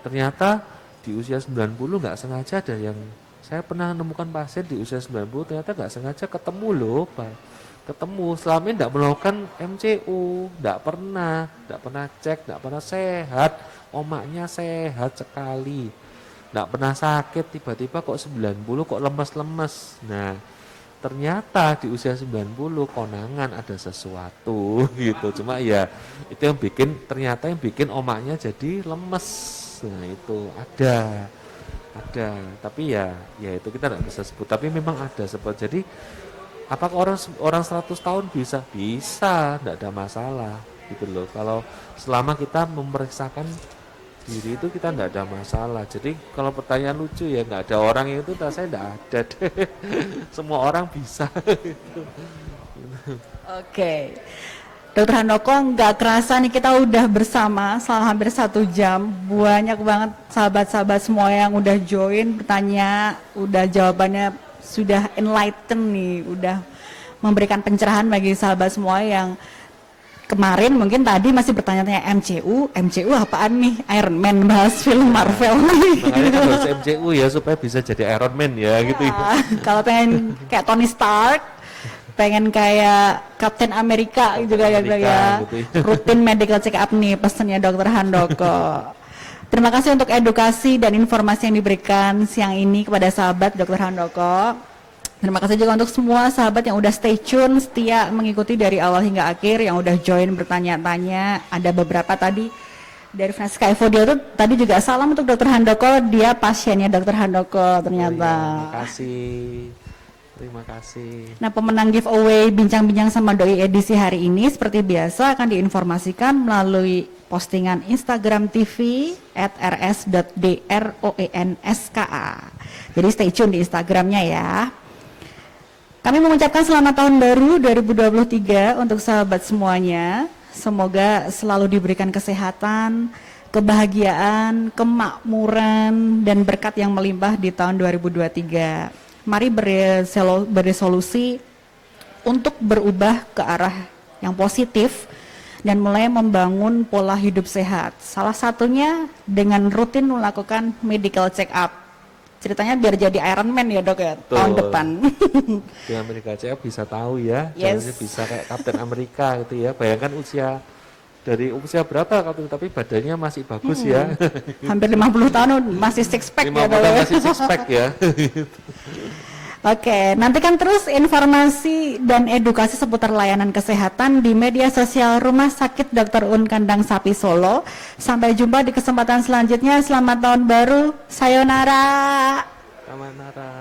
Ternyata di usia 90 nggak sengaja ada yang, saya pernah menemukan pasien di usia 90 ternyata nggak sengaja ketemu loh Pak. Ketemu selama ini tidak melakukan MCU, tidak pernah cek, tidak pernah sehat, omaknya sehat sekali, tidak pernah sakit, tiba-tiba kok 90 kok lemes-lemes. Nah ternyata di usia 90 konangan ada sesuatu gitu, cuma ya itu yang bikin omaknya jadi lemes. Nah itu ada, tapi ya itu kita tidak bisa sebut, tapi memang ada sebut. Jadi apakah orang 100 tahun bisa, tidak ada masalah gitu loh. Kalau selama kita memeriksakan diri itu kita tidak ada masalah. Jadi kalau pertanyaan lucu ya, nggak ada orang yang itu, saya tidak ada deh. Semua orang bisa. Oke, Dokter Handoko, nggak kerasa nih kita udah bersama selama hampir 1 jam. Banyak banget sahabat-sahabat semua yang udah join, bertanya, udah jawabannya sudah enlighten nih, udah memberikan pencerahan bagi sahabat semua yang kemarin mungkin tadi masih bertanya-tanya MCU apaan nih, Iron Man, bahas film Marvel. Makanya kan harus MCU ya supaya bisa jadi Iron Man ya, gitu ya. Kalau pengen kayak Tony Stark, pengen kayak Captain America juga ya, gitu ya. Rutin medical check up nih pesennya Dokter Handoko. Terima kasih untuk edukasi dan informasi yang diberikan siang ini kepada sahabat Dokter Handoko. Terima kasih juga untuk semua sahabat yang udah stay tune, setia mengikuti dari awal hingga akhir, yang udah join bertanya-tanya. Ada beberapa tadi dari Francisca Evodia itu tadi juga salam untuk Dokter Handoko, dia pasiennya Dokter Handoko ternyata. Oh iya, terima kasih. Nah, pemenang giveaway bincang-bincang sama doi edisi hari ini seperti biasa akan diinformasikan melalui postingan Instagram TV @rs.droenska. Jadi stay tune di Instagramnya ya. Kami mengucapkan selamat tahun baru 2023 untuk sahabat semuanya. Semoga selalu diberikan kesehatan, kebahagiaan, kemakmuran, dan berkat yang melimpah di tahun 2023. Mari beresolusi untuk berubah ke arah yang positif dan mulai membangun pola hidup sehat. Salah satunya dengan rutin melakukan medical check up. Ceritanya biar jadi Iron Man ya dok ya, tahun depan. Dengan medical check up bisa tahu ya, yes. Bisa kayak Captain America gitu ya. Bayangkan dari usia berapa tapi badannya masih bagus ya. Hampir 50 tahun masih six pack 50 ya dok. masih six pack ya. Oke, nantikan terus informasi dan edukasi seputar layanan kesehatan di media sosial Rumah Sakit Dr. Un Kandang Sapi Solo. Sampai jumpa di kesempatan selanjutnya. Selamat tahun baru. Sayonara. Sayonara.